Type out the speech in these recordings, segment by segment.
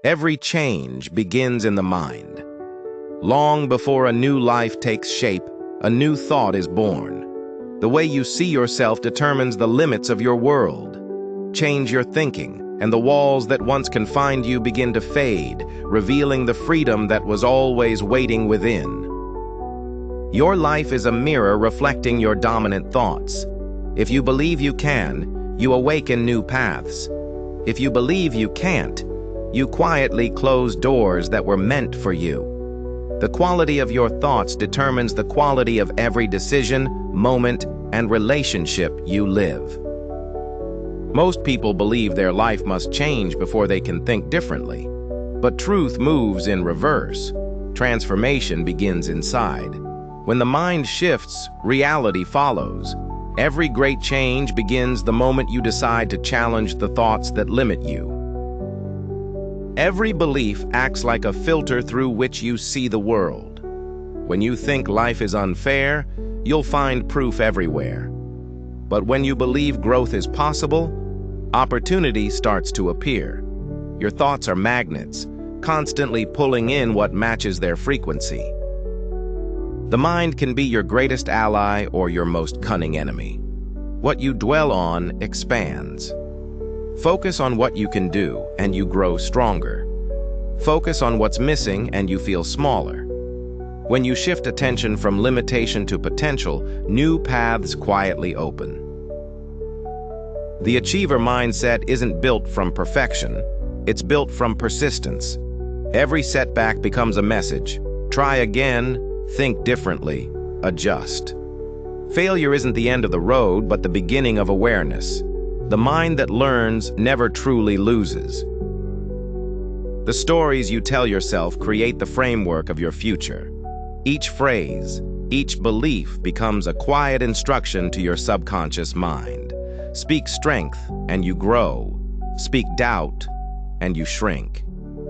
Every change begins in the mind. Long before a new life takes shape, a new thought is born. The way you see yourself determines the limits of your world. Change your thinking, and the walls that once confined you begin to fade, revealing the freedom that was always waiting within. Your life is a mirror reflecting your dominant thoughts. If you believe you can, you awaken new paths. If you believe you can't, you quietly close doors that were meant for you. The quality of your thoughts determines the quality of every decision, moment, and relationship you live. Most people believe their life must change before they can think differently. But truth moves in reverse. Transformation begins inside. When the mind shifts, reality follows. Every great change begins the moment you decide to challenge the thoughts that limit you. Every belief acts like a filter through which you see the world. When you think life is unfair, you'll find proof everywhere. But when you believe growth is possible, opportunity starts to appear. Your thoughts are magnets, constantly pulling in what matches their frequency. The mind can be your greatest ally or your most cunning enemy. What you dwell on expands. Focus on what you can do, and you grow stronger. Focus on what's missing, and you feel smaller. When you shift attention from limitation to potential, new paths quietly open. The achiever mindset isn't built from perfection. It's built from persistence. Every setback becomes a message. Try again, think differently, adjust. Failure isn't the end of the road, but the beginning of awareness. The mind that learns never truly loses. The stories you tell yourself create the framework of your future. Each phrase, each belief becomes a quiet instruction to your subconscious mind. Speak strength, and you grow. Speak doubt, and you shrink.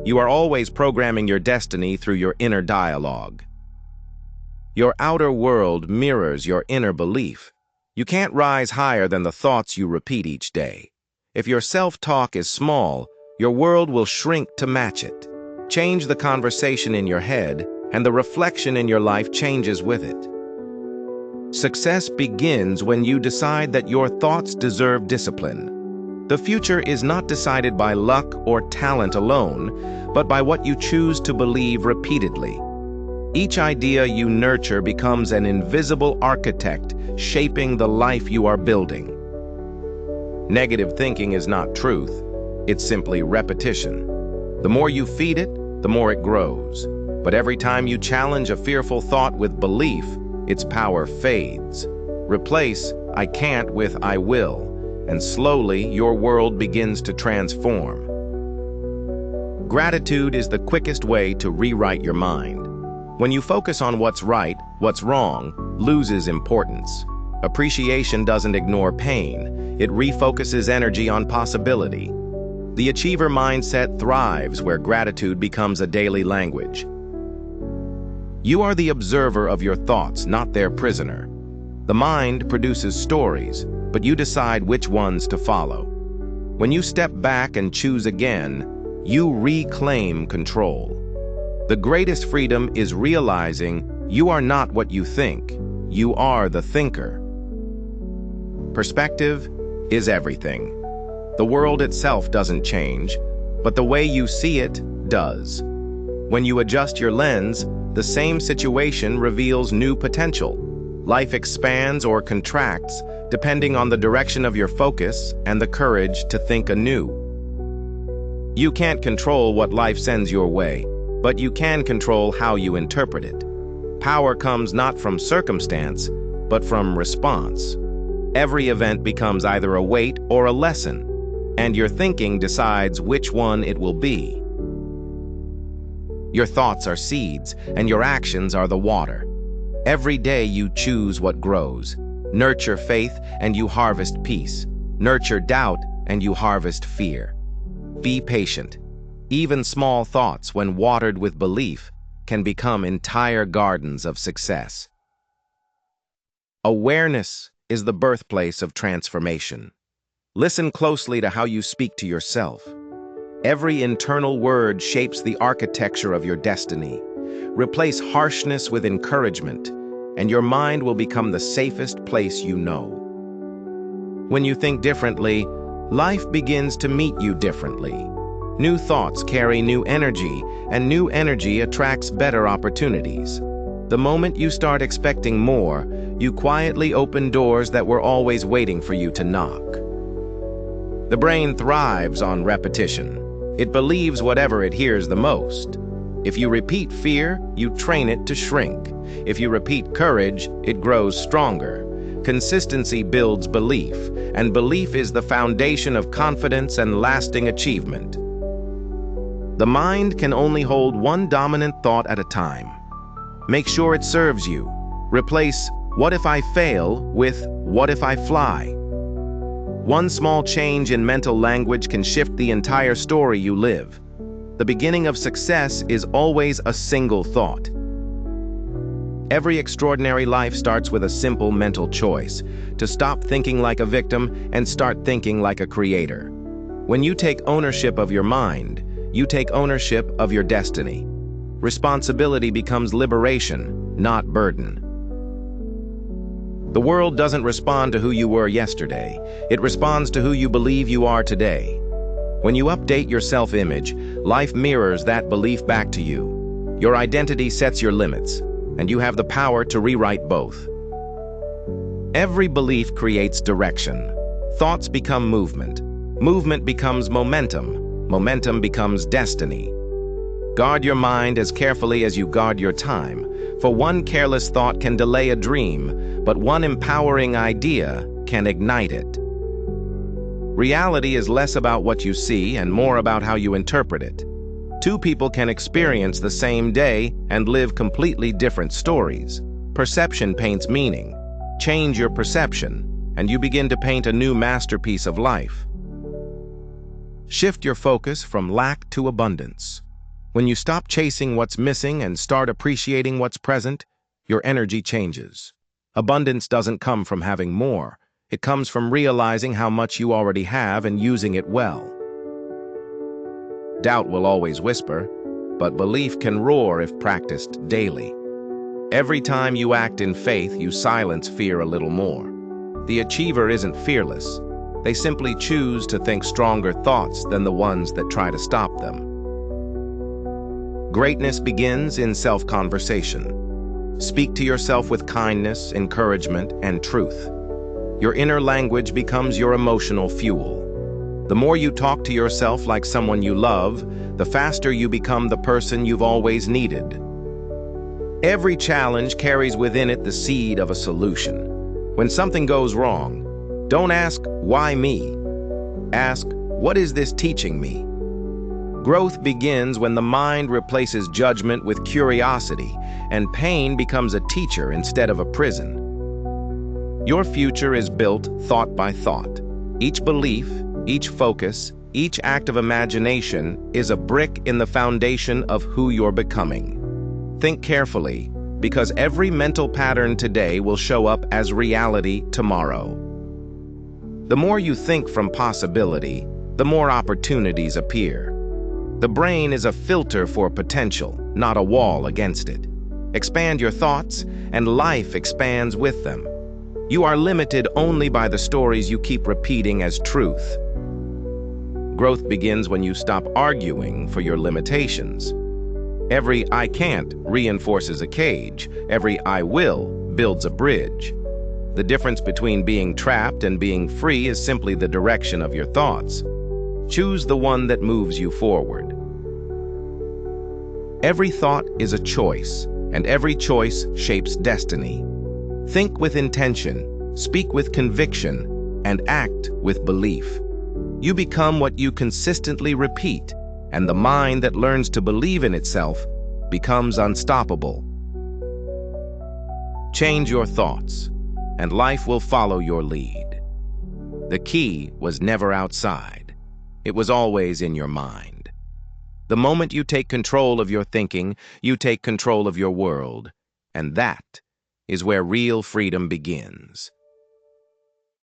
You are always programming your destiny through your inner dialogue. Your outer world mirrors your inner belief. You can't rise higher than the thoughts you repeat each day. If your self-talk is small, your world will shrink to match it. Change the conversation in your head, and the reflection in your life changes with it. Success begins when you decide that your thoughts deserve discipline. The future is not decided by luck or talent alone, but by what you choose to believe repeatedly. Each idea you nurture becomes an invisible architect shaping the life you are building. Negative thinking is not truth, it's simply repetition. The more you feed it, the more it grows. But every time you challenge a fearful thought with belief, its power fades. Replace "I can't" with "I will," and slowly your world begins to transform. Gratitude is the quickest way to rewrite your mind. When you focus on what's right, what's wrong loses importance. Appreciation doesn't ignore pain. It refocuses energy on possibility. The achiever mindset thrives where gratitude becomes a daily language. You are the observer of your thoughts, not their prisoner. The mind produces stories, but you decide which ones to follow. When you step back and choose again, you reclaim control. The greatest freedom is realizing you are not what you think. You are the thinker. Perspective is everything. The world itself doesn't change, but the way you see it does. When you adjust your lens, the same situation reveals new potential. Life expands or contracts depending on the direction of your focus and the courage to think anew. You can't control what life sends your way, but you can control how you interpret it. Power comes not from circumstance, but from response. Every event becomes either a weight or a lesson, and your thinking decides which one it will be. Your thoughts are seeds, and your actions are the water. Every day you choose what grows. Nurture faith, and you harvest peace. Nurture doubt, and you harvest fear. Be patient. Even small thoughts, when watered with belief, can become entire gardens of success. Awareness is the birthplace of transformation. Listen closely to how you speak to yourself. Every internal word shapes the architecture of your destiny. Replace harshness with encouragement, and your mind will become the safest place you know. When you think differently, life begins to meet you differently. New thoughts carry new energy, and new energy attracts better opportunities. The moment you start expecting more, you quietly open doors that were always waiting for you to knock. The brain thrives on repetition. It believes whatever it hears the most. If you repeat fear, you train it to shrink. If you repeat courage, it grows stronger. Consistency builds belief, and belief is the foundation of confidence and lasting achievement. The mind can only hold one dominant thought at a time. Make sure it serves you. Replace "what if I fail" with "what if I fly?" One small change in mental language can shift the entire story you live. The beginning of success is always a single thought. Every extraordinary life starts with a simple mental choice: to stop thinking like a victim and start thinking like a creator. When you take ownership of your mind, you take ownership of your destiny. Responsibility becomes liberation, not burden. The world doesn't respond to who you were yesterday. It responds to who you believe you are today. When you update your self-image, life mirrors that belief back to you. Your identity sets your limits, and you have the power to rewrite both. Every belief creates direction. Thoughts become movement. Movement becomes momentum. Momentum becomes destiny. Guard your mind as carefully as you guard your time, for one careless thought can delay a dream, but one empowering idea can ignite it. Reality is less about what you see and more about how you interpret it. Two people can experience the same day and live completely different stories. Perception paints meaning. Change your perception, and you begin to paint a new masterpiece of life. Shift your focus from lack to abundance. When you stop chasing what's missing and start appreciating what's present, your energy changes. Abundance doesn't come from having more. It comes from realizing how much you already have and using it well. Doubt will always whisper, but belief can roar if practiced daily. Every time you act in faith, you silence fear a little more. The achiever isn't fearless. They simply choose to think stronger thoughts than the ones that try to stop them. Greatness begins in self-conversation. Speak to yourself with kindness, encouragement, and truth. Your inner language becomes your emotional fuel. The more you talk to yourself like someone you love, the faster you become the person you've always needed. Every challenge carries within it the seed of a solution. When something goes wrong, don't ask, "Why me?" Ask, "What is this teaching me?" Growth begins when the mind replaces judgment with curiosity, and pain becomes a teacher instead of a prison. Your future is built thought by thought. Each belief, each focus, each act of imagination is a brick in the foundation of who you're becoming. Think carefully, because every mental pattern today will show up as reality tomorrow. The more you think from possibility, the more opportunities appear. The brain is a filter for potential, not a wall against it. Expand your thoughts, and life expands with them. You are limited only by the stories you keep repeating as truth. Growth begins when you stop arguing for your limitations. Every "I can't" reinforces a cage. Every "I will" builds a bridge. The difference between being trapped and being free is simply the direction of your thoughts. Choose the one that moves you forward. Every thought is a choice, and every choice shapes destiny. Think with intention, speak with conviction, and act with belief. You become what you consistently repeat, and the mind that learns to believe in itself becomes unstoppable. Change your thoughts, and life will follow your lead. The key was never outside. It was always in your mind. The moment you take control of your thinking, you take control of your world, and that is where real freedom begins.